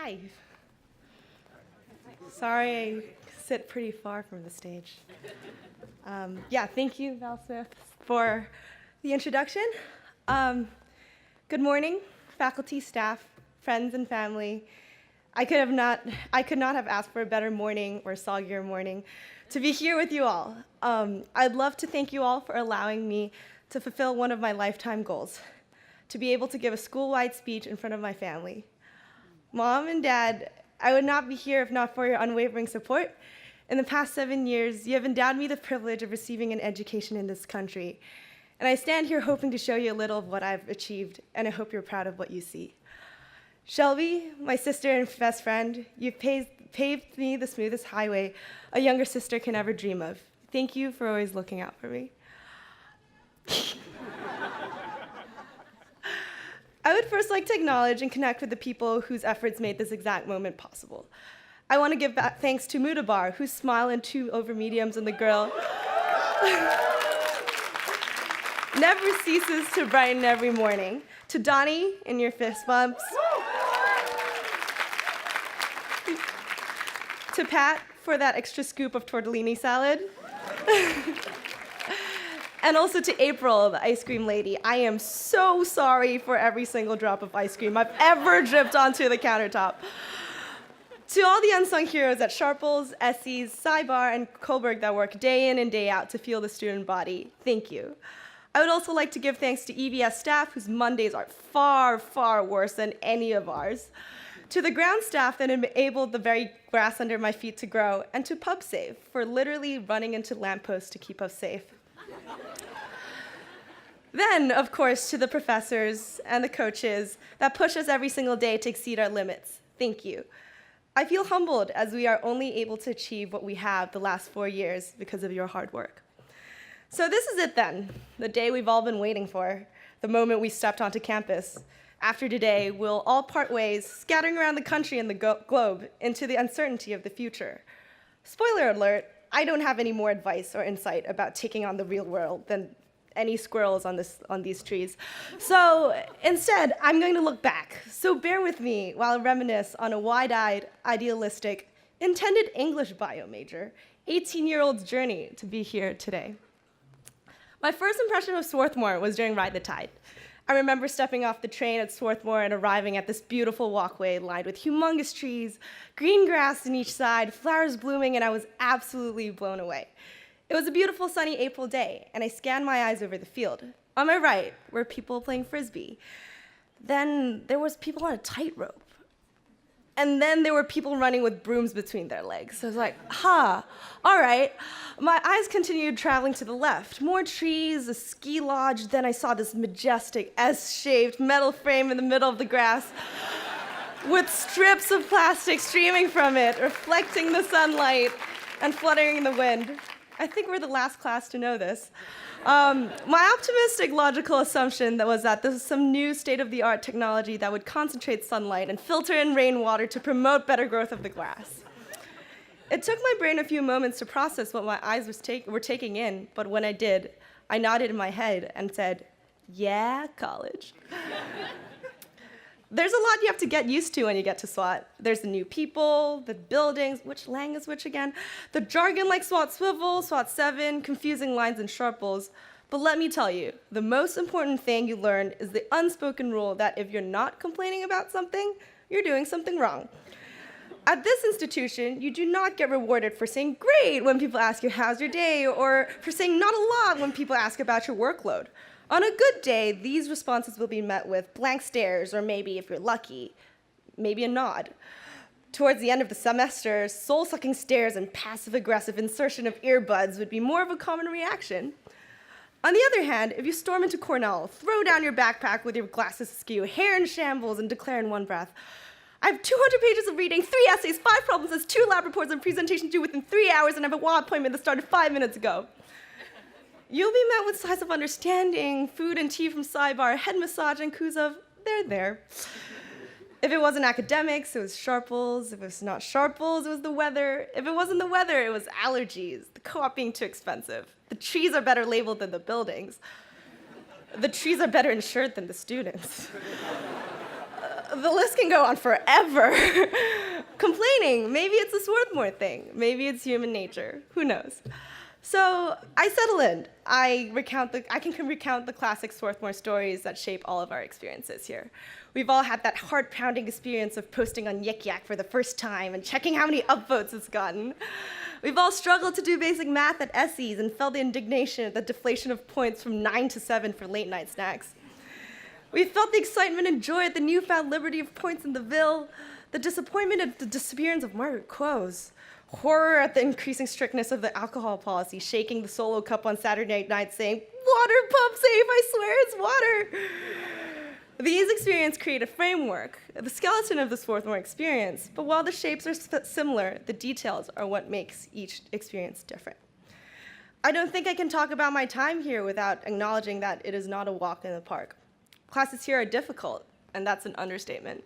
Hi. Sorry, I sit pretty far from the stage. Thank you, Val Smith, for the introduction. Good morning, faculty, staff, friends, and family. I could not have asked for a better morning or soggier morning to be here with you all. I'd love to thank you all for allowing me to fulfill one of my lifetime goals, to be able to give a school-wide speech in front of my family. Mom and Dad, I would not be here if not for your unwavering support. In the past 7 years, you have endowed me the privilege of receiving an education in this country. And I stand here hoping to show you a little of what I've achieved, and I hope you're proud of what you see. Shelby, my sister and best friend, you've paved me the smoothest highway a younger sister can ever dream of. Thank you for always looking out for me. I would first like to acknowledge and connect with the people whose efforts made this exact moment possible. I want to give thanks to Mudabar, whose smile and 2 over mediums and the girl never ceases to brighten every morning. To Donnie in your fist bumps. To Pat for that extra scoop of tortellini salad. And also to April, the ice cream lady. I am so sorry for every single drop of ice cream I've ever dripped onto the countertop. To all the unsung heroes at Sharples, Essie's, Cybar, and Kohlberg that work day in and day out to fuel the student body, thank you. I would also like to give thanks to EVS staff, whose Mondays are far, far worse than any of ours. To the ground staff that enabled the very grass under my feet to grow, and to PubSave for literally running into lampposts to keep us safe. Then, of course, to the professors and the coaches that push us every single day to exceed our limits. Thank you. I feel humbled as we are only able to achieve what we have the last 4 years because of your hard work. So this is it then, the day we've all been waiting for, the moment we stepped onto campus. After today, we'll all part ways, scattering around the country and the globe into the uncertainty of the future. Spoiler alert, I don't have any more advice or insight about taking on the real world than any squirrels on these trees. So instead, I'm going to look back. So bear with me while I reminisce on a wide-eyed, idealistic, intended English bio major, 18-year-old's journey to be here today. My first impression of Swarthmore was during Ride the Tide. I remember stepping off the train at Swarthmore and arriving at this beautiful walkway lined with humongous trees, green grass on each side, flowers blooming, and I was absolutely blown away. It was a beautiful sunny April day, and I scanned my eyes over the field. On my right were people playing Frisbee. Then there was people on a tightrope. And then there were people running with brooms between their legs. So I was like, all right. My eyes continued traveling to the left. More trees, a ski lodge. Then I saw this majestic S-shaped metal frame in the middle of the grass with strips of plastic streaming from it, reflecting the sunlight and fluttering the wind. I think we're the last class to know this. My optimistic logical assumption was that this was some new state-of-the-art technology that would concentrate sunlight and filter in rainwater to promote better growth of the grass. It took my brain a few moments to process what my eyes were taking in, but when I did, I nodded in my head and said, yeah, college. There's a lot you have to get used to when you get to SWAT. There's the new people, the buildings, which lang is which again, the jargon like SWAT Swivel, SWAT 7, confusing lines and sharples. But let me tell you, the most important thing you learn is the unspoken rule that if you're not complaining about something, you're doing something wrong. At this institution, you do not get rewarded for saying great when people ask you how's your day, or for saying not a lot when people ask about your workload. On a good day, these responses will be met with blank stares, or maybe, if you're lucky, maybe a nod. Towards the end of the semester, soul-sucking stares and passive-aggressive insertion of earbuds would be more of a common reaction. On the other hand, if you storm into Cornell, throw down your backpack with your glasses askew, hair in shambles, and declare in one breath, I have 200 pages of reading, 3 essays, 5 problem sets, 2 lab reports, and presentation due within 3 hours, and I have a law appointment that started 5 minutes ago. You'll be met with sighs of understanding, food and tea from Cybar, head massage, and coos of, they're there. If it wasn't academics, it was Sharples. If it was not Sharples, it was the weather. If it wasn't the weather, it was allergies, the co-op being too expensive. The trees are better labeled than the buildings. The trees are better insured than the students. The list can go on forever. Complaining, maybe it's a Swarthmore thing. Maybe it's human nature. Who knows? So I settle in. I can recount the classic Swarthmore stories that shape all of our experiences here. We've all had that heart-pounding experience of posting on Yik Yak for the first time and checking how many upvotes it's gotten. We've all struggled to do basic math at SEs and felt the indignation at the deflation of points from 9 to 7 for late-night snacks. We felt the excitement and joy at the newfound liberty of points in the Ville, the disappointment at the disappearance of Margaret Quoes, horror at the increasing strictness of the alcohol policy, shaking the solo cup on Saturday night saying, "Water, pump safe, I swear it's water." These experiences create a framework, the skeleton of the Swarthmore experience, but while the shapes are similar, the details are what makes each experience different. I don't think I can talk about my time here without acknowledging that it is not a walk in the park. Classes here are difficult, and that's an understatement.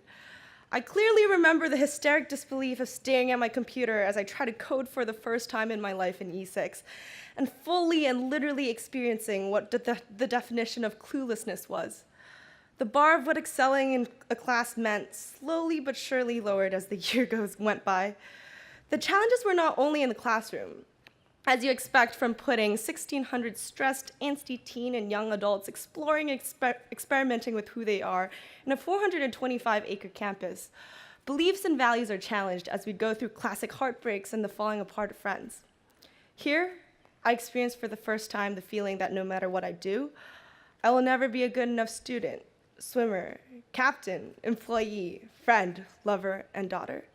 I clearly remember the hysteric disbelief of staring at my computer as I tried to code for the first time in my life in E6, and fully and literally experiencing what the definition of cluelessness was. The bar of what excelling in a class meant slowly but surely lowered as the year went by. The challenges were not only in the classroom, as you expect from putting 1,600 stressed, angsty teen and young adults exploring and experimenting with who they are in a 425-acre campus. Beliefs and values are challenged as we go through classic heartbreaks and the falling apart of friends. Here, I experienced for the first time the feeling that no matter what I do, I will never be a good enough student, swimmer, captain, employee, friend, lover, and daughter.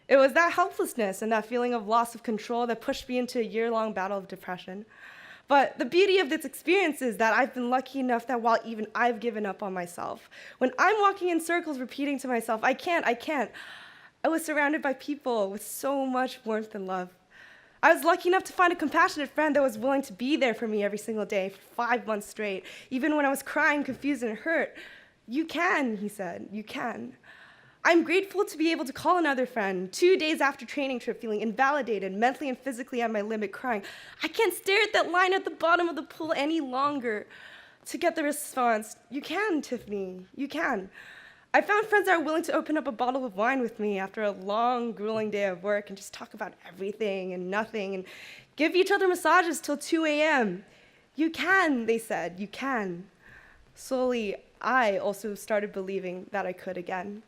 It was that helplessness and that feeling of loss of control that pushed me into a year-long battle of depression. But the beauty of this experience is that I've been lucky enough that while even I've given up on myself, when I'm walking in circles repeating to myself, I can't, I was surrounded by people with so much warmth and love. I was lucky enough to find a compassionate friend that was willing to be there for me every single day for 5 months straight, even when I was crying, confused, and hurt. "You can," he said, "you can." I'm grateful to be able to call another friend 2 days after training trip feeling invalidated, mentally and physically at my limit, crying, "I can't stare at that line at the bottom of the pool any longer," to get the response, "You can, Tiffany, you can." I found friends that are willing to open up a bottle of wine with me after a long, grueling day of work and just talk about everything and nothing and give each other massages till 2 a.m. "You can," they said, "you can." Slowly, I also started believing that I could again.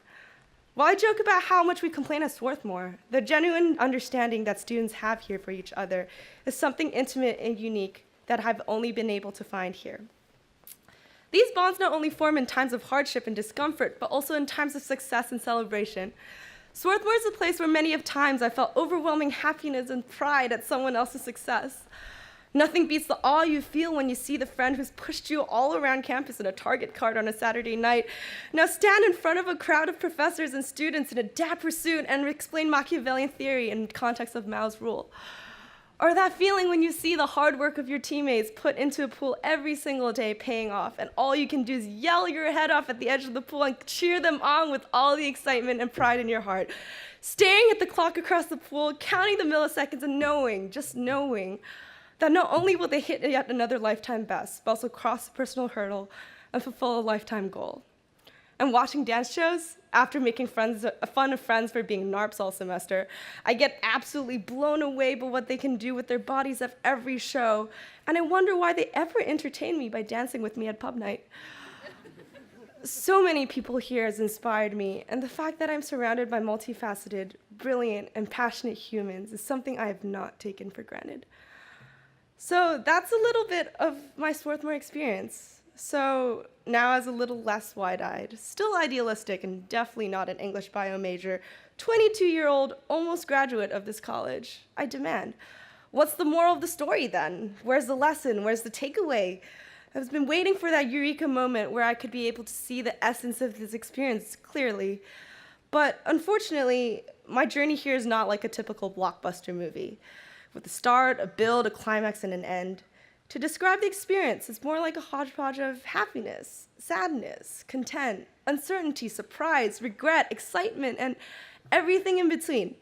While I joke about how much we complain at Swarthmore, the genuine understanding that students have here for each other is something intimate and unique that I've only been able to find here. These bonds not only form in times of hardship and discomfort, but also in times of success and celebration. Swarthmore is a place where many of times I felt overwhelming happiness and pride at someone else's success. Nothing beats the awe you feel when you see the friend who's pushed you all around campus in a Target cart on a Saturday night now stand in front of a crowd of professors and students in a dapper suit and explain Machiavellian theory in context of Mao's rule. Or that feeling when you see the hard work of your teammates put into a pool every single day paying off, and all you can do is yell your head off at the edge of the pool and cheer them on with all the excitement and pride in your heart. Staring at the clock across the pool, counting the milliseconds and knowing, just knowing, that not only will they hit yet another lifetime best, but also cross a personal hurdle and fulfill a lifetime goal. And watching dance shows, after making fun of friends for being NARPs all semester, I get absolutely blown away by what they can do with their bodies at every show, and I wonder why they ever entertain me by dancing with me at pub night. So many people here has inspired me, and the fact that I'm surrounded by multifaceted, brilliant, and passionate humans is something I have not taken for granted. So that's a little bit of my Swarthmore experience. So now as a little less wide-eyed, still idealistic and definitely not an English bio major, 22-year-old almost graduate of this college, I demand, what's the moral of the story then? Where's the lesson? Where's the takeaway? I've been waiting for that eureka moment where I could be able to see the essence of this experience clearly. But unfortunately, my journey here is not like a typical blockbuster movie, with a start, a build, a climax, and an end. To describe the experience, it's more like a hodgepodge of happiness, sadness, content, uncertainty, surprise, regret, excitement, and everything in between.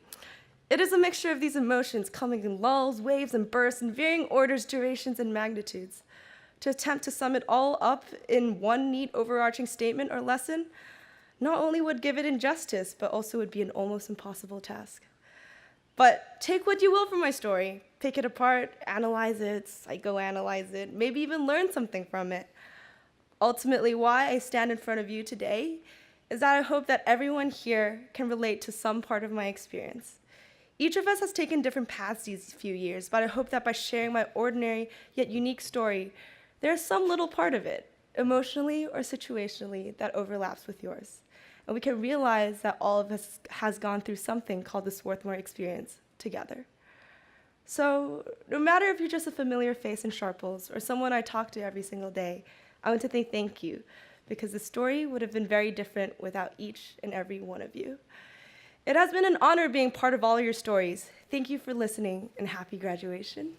It is a mixture of these emotions coming in lulls, waves, and bursts in varying orders, durations, and magnitudes. To attempt to sum it all up in one neat overarching statement or lesson, not only would give it injustice, but also would be an almost impossible task. But take what you will from my story. Pick it apart, analyze it, psychoanalyze it, maybe even learn something from it. Ultimately, why I stand in front of you today is that I hope that everyone here can relate to some part of my experience. Each of us has taken different paths these few years, but I hope that by sharing my ordinary yet unique story, there's some little part of it, emotionally or situationally, that overlaps with yours. And we can realize that all of us has gone through something called the Swarthmore experience together. So no matter if you're just a familiar face in Sharples or someone I talk to every single day, I want to say thank you, because the story would have been very different without each and every one of you. It has been an honor being part of all your stories. Thank you for listening, and happy graduation.